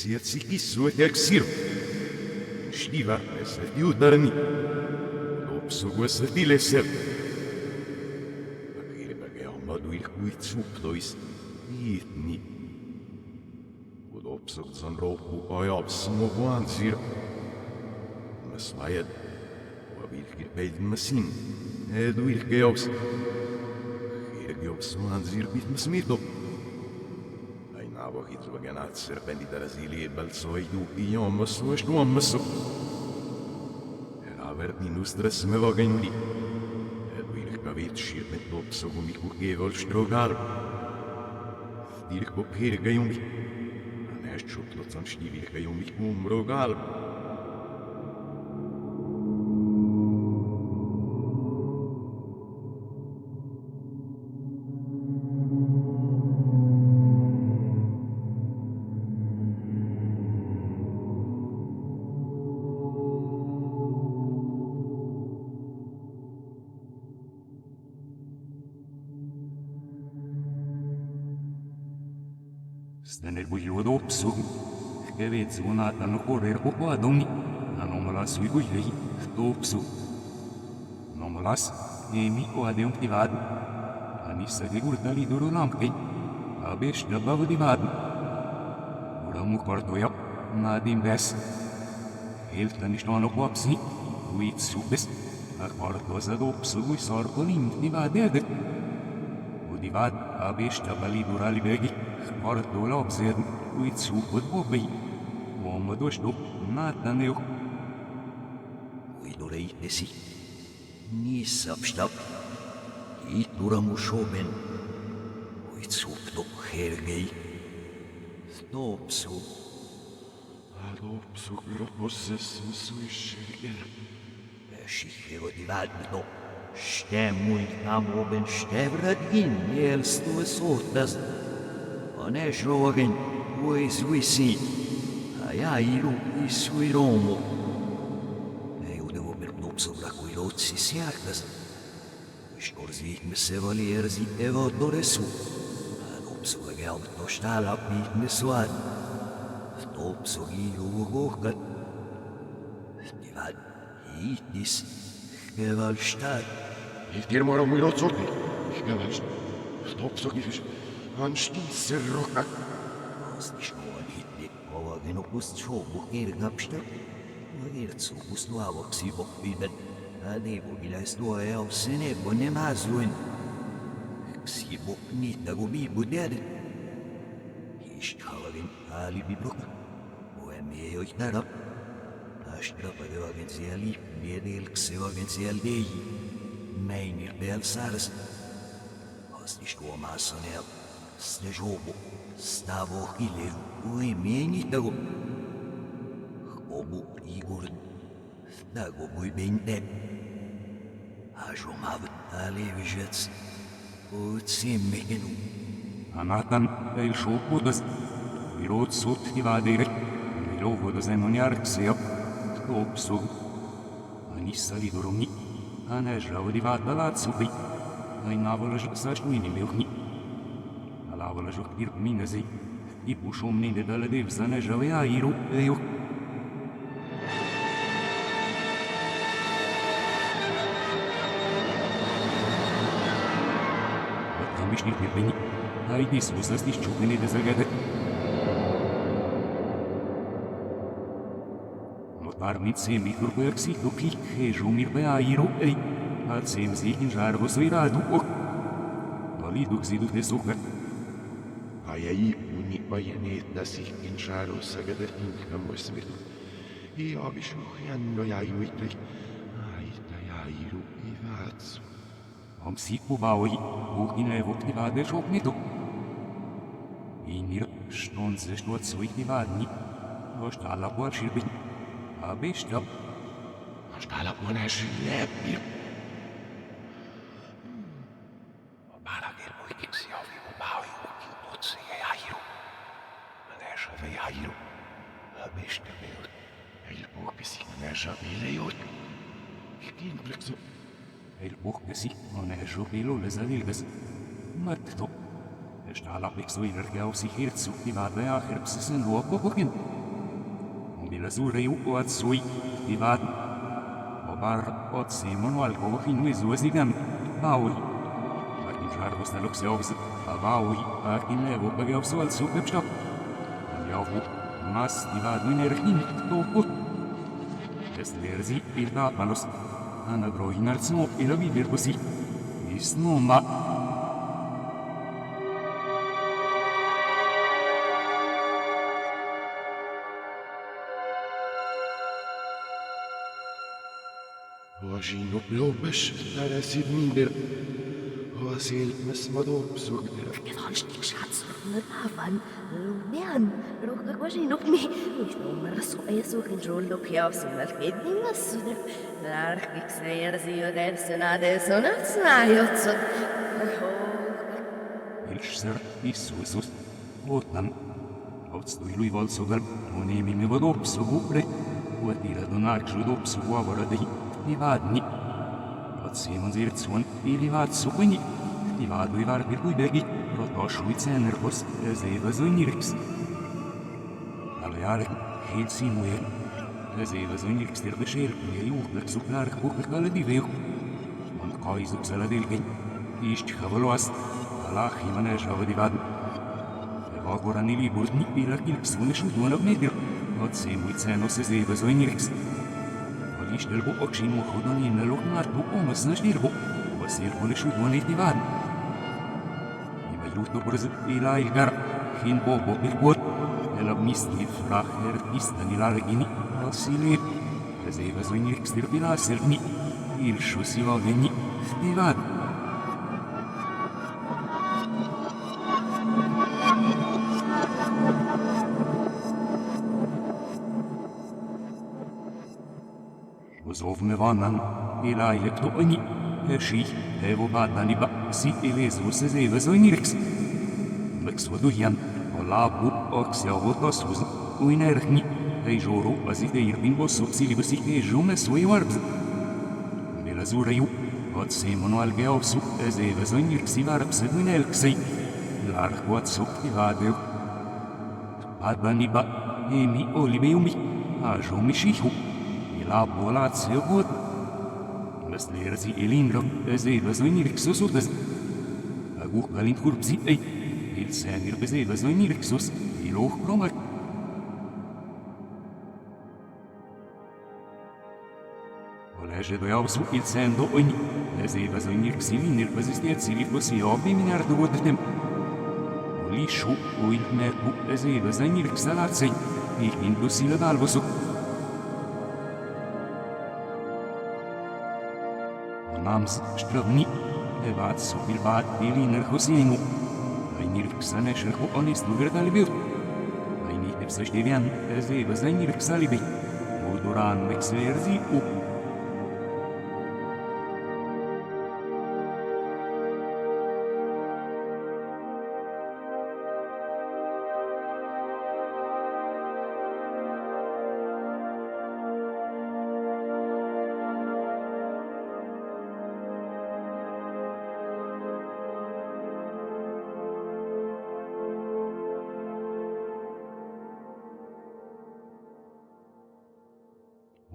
Siatsikis suotiaksiro. Štiva se judarni. Lopsuguassa tilesel. Kirpage on maduil kuid suptois. Iitni. Lopsugus on rohku ajab smu vansir. Mas vajad. Vilkir peidma sin. Edu ilke jaoks. Kirgeoks vansir pitmas mitu. Aina vahid serpendi Brasília balsoidu iommasu ja tuommasu. Vertinustras me vagenli. Vilka vitskir med topso kun miku kevol strogar. Dirko kirga jumi. Näst schutlot som stivilka jumi umrogal. Nel buio opsu, che vedi un'altra correre o qua doni, non me la sui guidi, opsu. Non me la e mi qua de un privato. Anissa di gurta lì duro lampi, a bestia bavo di vado. Ora mu quarto io, ma di imbes. Hilta nicht noch qua psi, qui subes, a quarto sa opsu, qui sorco lim di vaderde. O di vad, a bestia bali dura li beghi. Art door opzetten, hoe het zoek wordt bobby. Waarom we doorstop, na dan ook. Hoe door de zie. Niet sapstap. Niet door een schoben. Hoe het zoekt op hergei. Stop zo. Adop zo grootses, zo is er. Schichero die waard met op. Stem moet nam op en steverd in. Eerst door soort Onesrogen, vois visi, aiairu isuiromo. Eu devo per nopso pra cui lotsi siartas. Scorzi me se valierzi e vodore su. Nopso legal to stala pit me suad. Nopso giru gogat. Divad, hitis, gevalstad. Ich dir moro muy lotsoki. Ich gevalst. Nopso gifisch. Anstieße Rocker. Was nicht nur nicht, aber wenn du bist schon, wo ihr gabst, wo ihr zu bist du aber sie bockbinden. Ade wo gilas du ja auf sene bonne mazun. Sie bock nicht da gobi buder. Ich haben ali bibrok. Wo mir euch da. Ashtra para wagen sie ali, mir del se wagen sie ali. Mein ihr bel sars. Was nicht nur masonel. Снежово, ставо или уемени того. Хобу Игорь, того буйбенде. А жомавт алевижец, уцеммекену. Анатан ел шопудас, вирот сут дивадере, вироводас эмониарксео, топсу. Анисса лидоромни, анежрава дивадалацупи, айнаволаж сашмини мелхни. Lavora jocir minasi, I pušomni ne dale devza ne žave airu, ejo. Otkamiš nit nirveni, ajdi susas niš čupini de zagade. Motarnit se mi kurberksi tuki, hežu mirbe airu, ej. Ad sem zihin žarvo sviradu, Validuk ziduk de suhver. Ajai uni vajeneet sich in Scharo sagade inka musvitu. I abišu janno jaju itri. Aita jairu I vatsu. Om siku vaoi, uhine vokni vade šopnitu. Inir šton se štot svojni vadni. Oštala por širbin. Abešta. Oštala por širbin. Jairu, abešta beot. El Bog besi neža bilejot. Ikin plekso. El Bog besi neža bilo lezalilgas. Matto. Stala pixoiler gaus sich herzog die Wadle acherbsen Rohkochen. Und wie lasure uat sui die Waden. Obar ot Simon alcohin misuosigan. Pauli. Martin Jarvos na luxios. Avaui in levo pagaus al superstock. Und ja mas die Waden erhin to. Es lerzi il Tatmanos. Ana groin al sno e la viver così. Is non ma. وجينو بلوبش على سيد ميدر واسيل مسمدو بسوقدر Gewanschtig Schatz, Havan, Lumian, Rukagoji no me, with no mercy, I saw control the chaos in that bed in the sooner. Larkix sayers you that sonade sonats nayots. Ilser Isusus. Otnan. Otstui lui volsogal. Unemi me vodop sugupre. Uatira donar judop suavara dei. Divadni. Ot Simon Zirtsuan. Ilivad suquini. Divadu ivar per cui beghi. Rotoshuitz enervos. Ezeva zoinirix. Aleare. Heet simuel. Ezeva zoinirix der beschel. Juhlik suklar. Huklikale diveu. Und kaisuk saladelgen. Ist chavaloast. Allah himane shava divadu. Evagorani liburni irakil sunishu duana medir. Ot simuitseno se zeva zoinirix. Ishtelbo okshin mochodoni naloknar bu omas nashtirbo. Wasir konishu duana divadu. Ibayuto brz ila ilgar. Hin bobo ilbot. Elab misli fracher istani largini. Asilir. Zeva zoinirix dirpila selmi. Il shusiva veni. Divadu. Zovme vanan, ila ilepto oni, eshi, evo badani ba, si elezu se zeva zoinirix. Lexvodujan, olabu, oxiavotos uz, uinerhni, eijoro, azite irbin bosu, silibasi ejume sui warbs. Belazureu, ot semono algeosu, ezeva zoinirixi warbse duinelxei, larquat sukti vadeu. Badani ba, emi olibeumi, ajumi shihu. La bolatio gut. Was lehrt sie Elindro, was so in Rixusus. A Guckalin Kurbsi, il Senir beseva so in Rixus, il Hochkrommer. Olege do Jausu il Sendo ogni, beseva so in Rixilin, il Basistezzi li fossi ovvi minardo guardem. Olishu, o il Merbu, beseva so in Rixalazzi, il Indusila d'Alvosu. Nams stravni, evat so bilbat biliner hosinu. Ainir ksanesher ho honest luvertalibir. Ainir tepsashdevian, ezeva zainir ksalibi. Uduran mexerzi u.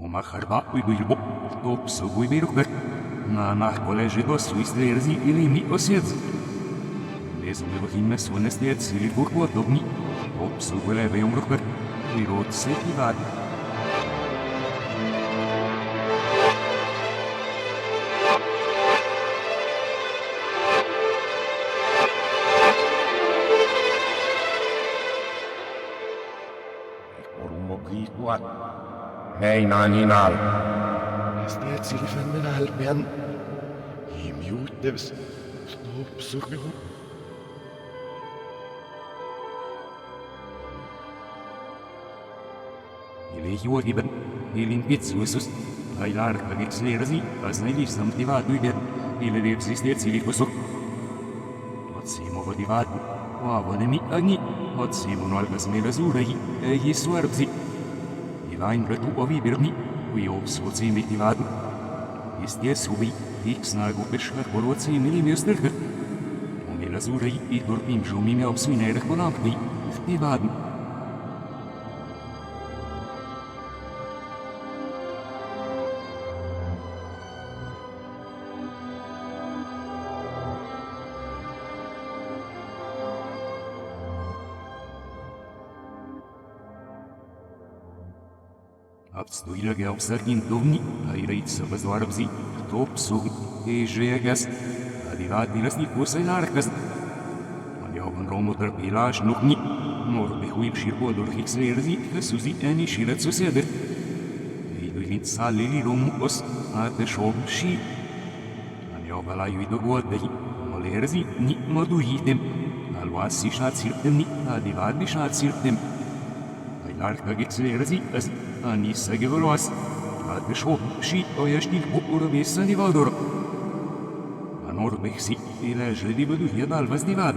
Uma harba uibilbo, top so uibirukber. Na colege do Swiss lerzi ili mi osiedz. Lezo me vahime sonestec ili burbo dobni. Top so uileve umrukber. Irot se ivad. Hei naninal. Stets ili fan men alpen. I mutevs. Stop sugu. Ili juodiben, ilin pitsuisus. Ailar kageks lerzi, as nailisam tivadu iber. Ili lepsistets ili kosuk. Otsimo vodivadu. Avonemi agni. Otsimo nolgas megazurai. Egi suarbzi. Vain retu ovibirni, kui obsvoci mitivadu. Istie subi, iksnagu beškar boloci milimjösterker. razurei i dorpim jumi mi obsuine reconampi. Divaden. Abstoilage auf Sargin Dovni, Aireitsa Bazwarabzi, Top Sug, Ejegas, Adivat Dinasti Kursa Larkas. Manjavan Romotar Pilash Nukni, Nor Behuil Shirbo Dorhixerzi, Susi Annie Shirat Susede. Eiduin Salili Romukos, Ate Shob Shi. Manjavala Yuidoguadei, Molerzi, Ni Moduhitem, Alwasi Shatsirtem, Adivat Shatsirtem. Ailarka Gexerzi, as Anissa Geveloas, Ate Shob Shi, Oyashtil Bukurabesa Divador. Anor Bexi, Ilaje Divaduhia Dalvas Divad.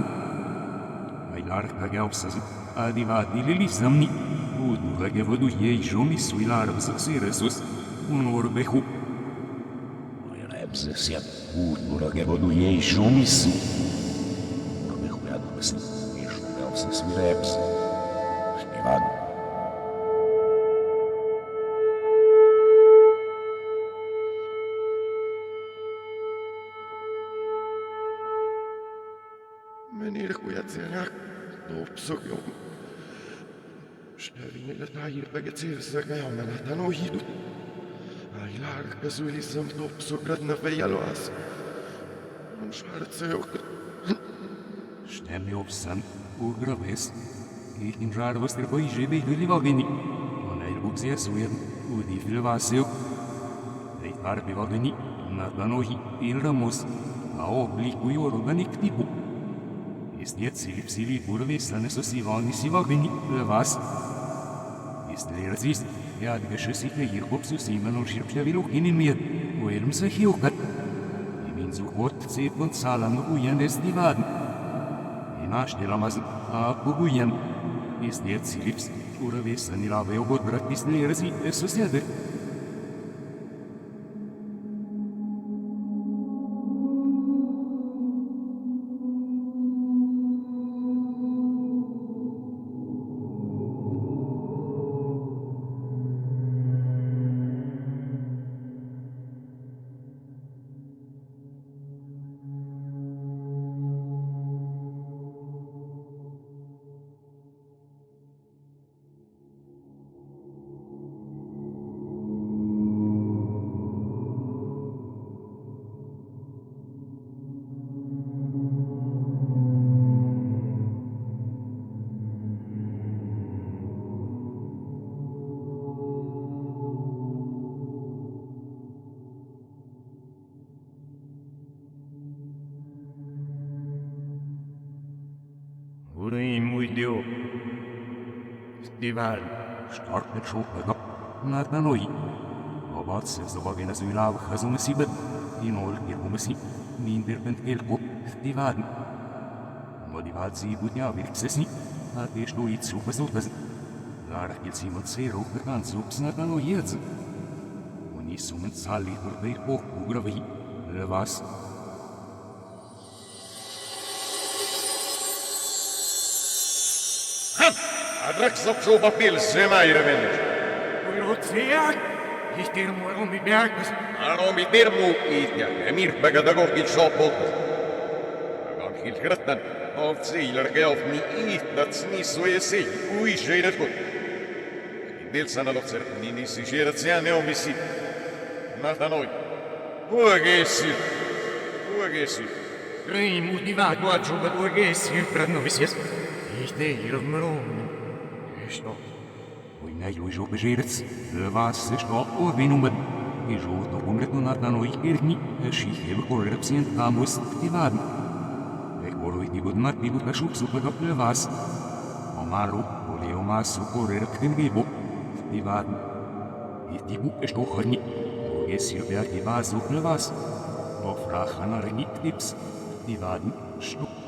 Ailarka Gausas, Adivad Lilisamni, Udura Gevaduhia Jomis Suilarvas Siresus, Unor Behu. Rebzesiat, Udura Gevaduhia Jomis. Behuadus, Ishugausas Rebs. Divad. Meneer Kujatzerak, Lopsok, jong. Schnell in het hier bij het zeerste gejammerd, dan nog hier. Hij laag, gezuilisem, Lopsok, dat naar Vejaloas. Een schwarze ook. Stem je op Sam, Ograves. Ik in raar was er bij je bij jullie wageni. En hij roept zeer zoeën, hoe die veel was ook. Hij waar bij wageni, naar dan nog in Ramos. A obliku i organik tipu. Istniet silipsili purvistane so sivani sivagini vas. Istlerzist, ja adgeschüssige Hirkopsu Simenon Schirpjavilu in mir, wo se hiukat. Imin zuhot zep und salam uyen des divaden. Inash diramaz a puguyen. Istniet silips, purvistane la veogot bratis lerzi esosiade. Urim uidio. Dival. Stark mit Schokaga. Na tanoi. Obat se zobagena zuilav khazum sibet. Inol kirumasi. Min derpent elko. Divaden. Modivat si butnia virksesni. Ate shtuit supasutas. Lara kilsimot zero bekan sups na tanoiez. Unisument sali per hoch ugravi. Levas. Adrexop zo papil semaire wennig. Uirotseak. Ich dir morgen mit Berges. Waarom ik weer moet eten? En hier begint ik ook iets op op. Dan gilt gratten. Of zeiler gelf niet eet, dat is niet zo je zei. Oei, zei dat goed. Ik deel zijn nog zegt, niet is je het zijn heel missie. Maar dan ooit. Hoe gees je? Hoe gees je? Rei motivat guacho bet urges sempre novisies. Ich de hier mron. Что? Ой, на южу бежирец. Вас что овинумед. И жовто умрет на таной ирни. Шихев коррепсиен тамус тивад. Ekor iti budmat ibut kashuk supagap levas. Omaru, oleomas sukorrer krimgibo. Tibad. Iti buk estochani. Ogesir bergi vas up levas. Ofrachanar nit tips. Tibad. Schnuck.